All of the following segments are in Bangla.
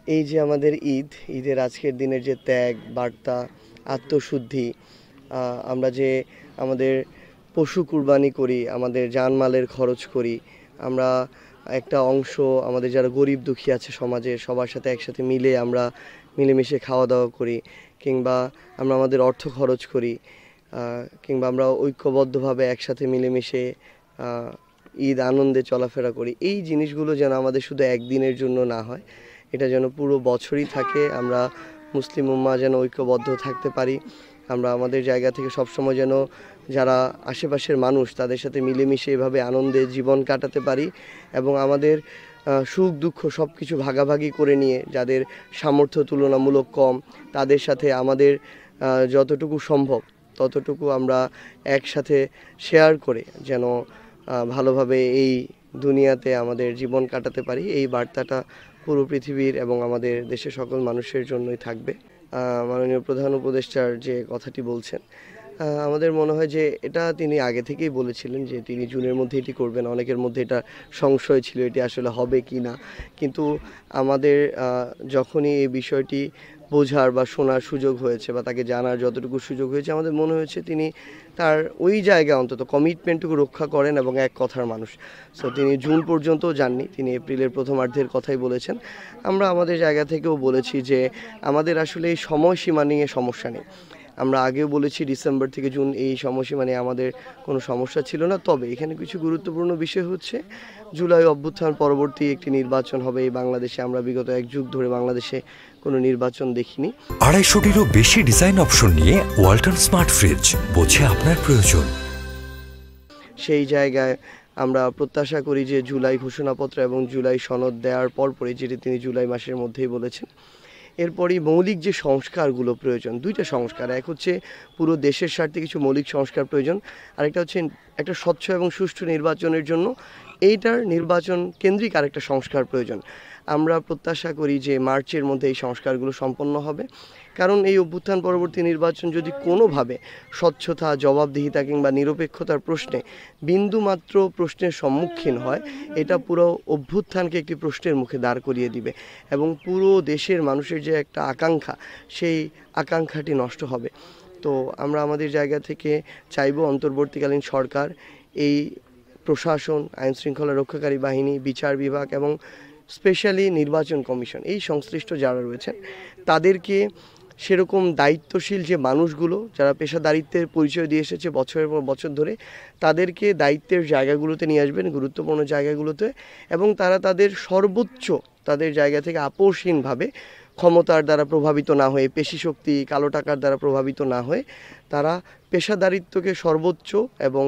এই যে আমাদের ঈদের আজকের দিনের যে ত্যাগ বার্তা, আত্মশুদ্ধি, আমরা যে আমাদের পশু কুরবানি করি, আমাদের জানমালের খরচ করি, আমরা একটা অংশ আমাদের যারা গরিব দুঃখী আছে সমাজে সবার সাথে একসাথে মিলে আমরা মিলেমিশে খাওয়া দাওয়া করি, কিংবা আমরা আমাদের অর্থ খরচ করি, কিংবা আমরা ঐক্যবদ্ধভাবে একসাথে মিলেমিশে ঈদ আনন্দে চলাফেরা করি। এই জিনিসগুলো যেন আমাদের শুধু একদিনের জন্য না হয়, এটা যেন পুরো বছরই থাকে। আমরা মুসলিম উম্মাহ যেন ঐক্যবদ্ধ থাকতে পারি, আমরা আমাদের জায়গা থেকে সবসময় যেন যারা আশেপাশের মানুষ তাদের সাথে মিলেমিশে এভাবে আনন্দে জীবন কাটাতে পারি, এবং আমাদের সুখ দুঃখ সব কিছু ভাগাভাগি করে নিয়ে যাদের সামর্থ্য তুলনামূলক কম তাদের সাথে আমাদের যতটুকু সম্ভব ততটুকু আমরা একসাথে শেয়ার করে যেন ভালোভাবে এই দুনিয়াতে আমাদের জীবন কাটাতে পারি। এই বার্তাটা পুরো পৃথিবীর এবং আমাদের দেশের সকল মানুষের জন্যই থাকবে। মাননীয় প্রধান উপদেষ্টার যে কথাটি বলছেন, আমাদের মনে হয় যে এটা তিনি আগে থেকেই বলেছিলেন যে তিনি জুনের মধ্যে এটি করবেন। অনেকের মধ্যে এটা সংশয় ছিল এটি আসলে হবে কি না, কিন্তু আমাদের যখনই এই বিষয়টি বোঝার বা শোনার সুযোগ হয়েছে বা তাকে জানার যতটুকু সুযোগ হয়েছে, আমাদের মনে হয়েছে তিনি তার ওই জায়গায় অন্তত কমিটমেন্টটুকু রক্ষা করেন এবং এক কথার মানুষ। সো তিনি জুন পর্যন্তও যাননি, তিনি এপ্রিলের প্রথমার্ধের কথাই বলেছেন। আমরা আমাদের জায়গা থেকেও বলেছি যে আমাদের আসলে এই সময়সীমা নিয়ে সমস্যা নেই। আমরা আগেও বলেছি ডিসেম্বর থেকে জুন এই সময়সীমা নিয়ে আমাদের কোনো সমস্যা ছিল না। তবে এখানে কিছু গুরুত্বপূর্ণ বিষয় হচ্ছে জুলাই অভ্যুত্থান পরবর্তী একটি নির্বাচন হবে এই বাংলাদেশে। আমরা বিগত এক যুগ ধরে বাংলাদেশে কোনো নির্বাচন দেখিনি। 250-টিরও বেশি ডিজাইন অপশন নিয়ে ওয়ালটন স্মার্ট ফ্রিজ, বোঝে আপনার প্রয়োজন। সেই জায়গায় আমরা প্রত্যাশা করি যে জুলাই ঘোষণাপত্র এবং জুলাই সনদ দেওয়ার পরপরই, যেটি তিনি জুলাই মাসের মধ্যেই বলেছেন, এরপরই মৌলিক যে সংস্কারগুলো প্রয়োজন, দুইটা সংস্কার, এক হচ্ছে পুরো দেশের স্বার্থে কিছু মৌলিক সংস্কার প্রয়োজন, আরেকটা হচ্ছে একটা স্বচ্ছ এবং সুষ্ঠু নির্বাচনের জন্য এইটার নির্বাচন কেন্দ্রিক আরেকটা সংস্কার প্রয়োজন। আমরা প্রত্যাশা করি যে মার্চের মধ্যে এই সংস্কারগুলো সম্পন্ন হবে, কারণ এই অভ্যুত্থান পরবর্তী নির্বাচন যদি কোনোভাবে স্বচ্ছতা, জবাবদিহিতা কিংবা নিরপেক্ষতার প্রশ্নে বিন্দুমাত্র প্রশ্নের সম্মুখীন হয়, এটা পুরো অভ্যুত্থানকে একটি প্রশ্নের মুখে দাঁড় করিয়ে দিবে এবং পুরো দেশের মানুষের যে একটা আকাঙ্ক্ষা, সেই আকাঙ্ক্ষাটি নষ্ট হবে। তো আমরা আমাদের জায়গা থেকে চাইব অন্তর্বর্তীকালীন সরকার এই প্রশাসন, আইনশৃঙ্খলা রক্ষাকারী বাহিনী, বিচার বিভাগ এবং স্পেশালি নির্বাচন কমিশন, এই সংশ্লিষ্ট যারা রয়েছেন তাদেরকে সেরকম দায়িত্বশীল যে মানুষগুলো যারা পেশাদারিত্বের পরিচয় দিয়ে এসেছে বছরের পর বছর ধরে, তাদেরকে দায়িত্বের জায়গাগুলোতে নিয়ে আসবেন, গুরুত্বপূর্ণ জায়গাগুলোতে, এবং তারা তাদের সর্বোচ্চ তাদের জায়গা থেকে আপোষহীনভাবে ক্ষমতার দ্বারা প্রভাবিত না হয়ে, পেশিশক্তি, কালো টাকার দ্বারা প্রভাবিত না হয়ে, তারা পেশাদারিত্বকে সর্বোচ্চ এবং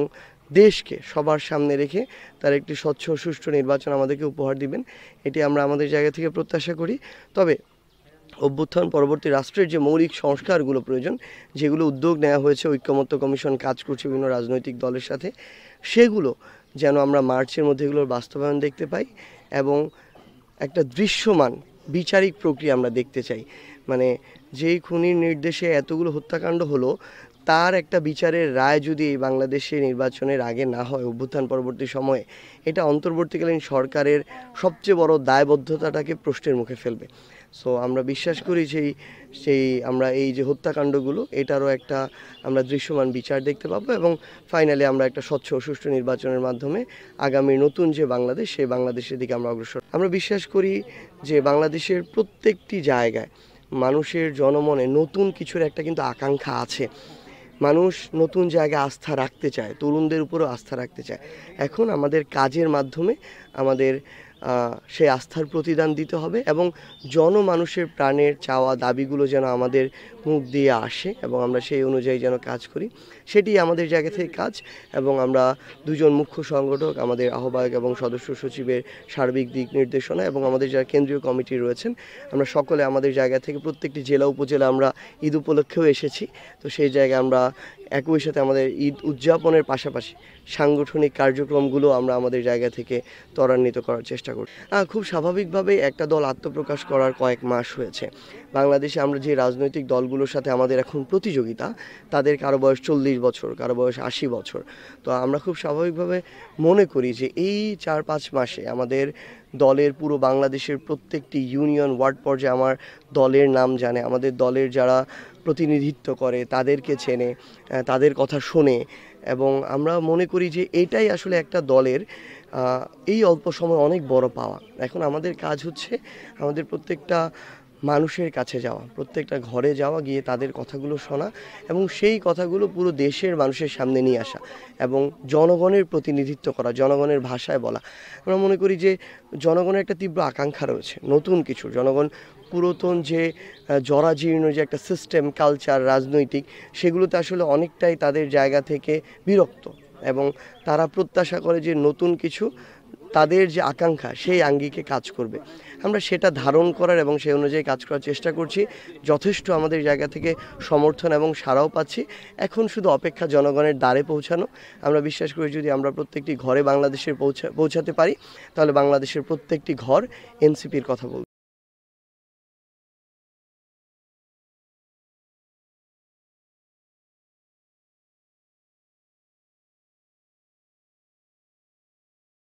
দেশকে সবার সামনে রেখে তার একটি স্বচ্ছ সুষ্ঠু নির্বাচন আমাদেরকে উপহার দিবেন, এটি আমরা আমাদের জায়গা থেকে প্রত্যাশা করি। তবে অভ্যুত্থান পরবর্তী রাষ্ট্রের যে মৌলিক সংস্কারগুলো প্রয়োজন, যেগুলো উদ্যোগ নেওয়া হয়েছে, ঐক্যমত্য কমিশন কাজ করছে বিভিন্ন রাজনৈতিক দলের সাথে, সেগুলো যেন আমরা মার্চের মধ্যে এগুলোর বাস্তবায়ন দেখতে পাই এবং একটা দৃশ্যমান বিচারিক প্রক্রিয়া আমরা দেখতে চাই। মানে যেই খুনির নির্দেশে এতগুলো হত্যাকাণ্ড হলো, তার একটা বিচারের রায় যদি এই বাংলাদেশে নির্বাচনের আগে না হয়, অভ্যুত্থান পরবর্তী সময়ে, এটা অন্তর্বর্তীকালীন সরকারের সবচেয়ে বড় দায়বদ্ধতাটাকে প্রশ্নের মুখে ফেলবে। সো আমরা বিশ্বাস করি সেই আমরা এই যে হত্যাকাণ্ডগুলো, এটারও একটা আমরা দৃশ্যমান বিচার দেখতে পাবো এবং ফাইনালি আমরা একটা স্বচ্ছ ও সুষ্ঠু নির্বাচনের মাধ্যমে আগামী নতুন যে বাংলাদেশ, সেই বাংলাদেশের দিকে আমরা অগ্রসর। আমরা বিশ্বাস করি যে বাংলাদেশের প্রত্যেকটি জায়গায় মানুষের জনমনে নতুন কিছুর একটা কিন্তু আকাঙ্ক্ষা আছে। মানুষ নতুন জায়গায় আস্থা রাখতে চায়, তরুণদের উপরও আস্থা রাখতে চায়। এখন আমাদের কাজের মাধ্যমে আমাদের সেই আস্থার প্রতিদান দিতে হবে এবং জনমানুষের প্রাণের চাওয়া দাবিগুলো যেন আমাদের মুখ দিয়ে আসে এবং আমরা সেই অনুযায়ী যেন কাজ করি, সেটি আমাদের জায়গা থেকে কাজ। এবং আমরা দুজন মুখ্য সংগঠক, আমাদের আহ্বায়ক এবং সদস্য সচিবের সার্বিক দিক নির্দেশনা এবং আমাদের যারা কেন্দ্রীয় কমিটি রয়েছেন, আমরা সকলে আমাদের জায়গা থেকে প্রত্যেকটি জেলা উপজেলা আমরা ঈদ উপলক্ষেও এসেছি। তো সেই জায়গায় আমরা একই সাথে আমাদের ঈদ উদযাপনের পাশাপাশি সাংগঠনিক কার্যক্রমগুলো আমরা আমাদের জায়গা থেকে ত্বরান্বিত করার চেষ্টা করি। খুব স্বাভাবিকভাবেই একটা দল আত্মপ্রকাশ করার কয়েক মাস হয়েছে। বাংলাদেশে আমরা যে রাজনৈতিক দলগুলো দলগুলোর সাথে আমাদের এখন প্রতিযোগিতা, তাদের কারো বয়স 40 বছর, কারো বয়স 80 বছর। তো আমরা খুব স্বাভাবিকভাবে মনে করি যে এই 4-5 মাসে আমাদের দলের পুরো বাংলাদেশের প্রত্যেকটি ইউনিয়ন ওয়ার্ড পর্যায়ে আমার দলের নাম জানে, আমাদের দলের যারা প্রতিনিধিত্ব করে তাদেরকে চেনে, তাদের কথা শোনে, এবং আমরা মনে করি যে এটাই আসলে একটা দলের এই অল্প সময় অনেক বড় পাওয়া। এখন আমাদের কাজ হচ্ছে আমাদের প্রত্যেকটা মানুষের কাছে যাওয়া, প্রত্যেকটা ঘরে যাওয়া, গিয়ে তাদের কথাগুলো শোনা এবং সেই কথাগুলো পুরো দেশের মানুষের সামনে নিয়ে আসা এবং জনগণের প্রতিনিধিত্ব করা, জনগণের ভাষায় বলা। আমরা মনে করি যে জনগণের একটা তীব্র আকাঙ্ক্ষা রয়েছে নতুন কিছু। জনগণ পুরাতন যে জরাজীর্ণ যে একটা সিস্টেম, কালচার, রাজনৈতিক, সেগুলোতে আসলে অনেকটাই তাদের জায়গা থেকে বিরক্ত এবং তারা প্রত্যাশা করে যে নতুন কিছু, তাদের যে আকাঙ্ক্ষা সেই আঙ্গিকে কাজ করবে। আমরা সেটা ধারণ করার এবং সেই অনুযায়ী কাজ করার চেষ্টা করছি। যথেষ্ট আমাদের জায়গা থেকে সমর্থন এবং সাড়াও পাচ্ছি। এখন শুধু অপেক্ষা জনগণের দ্বারে পৌঁছানো। আমরা বিশ্বাস করি যদি আমরা প্রত্যেকটি ঘরে বাংলাদেশের পৌঁছাতে পারি, তাহলে বাংলাদেশের প্রত্যেকটি ঘর এনসিপির কথা বলবে।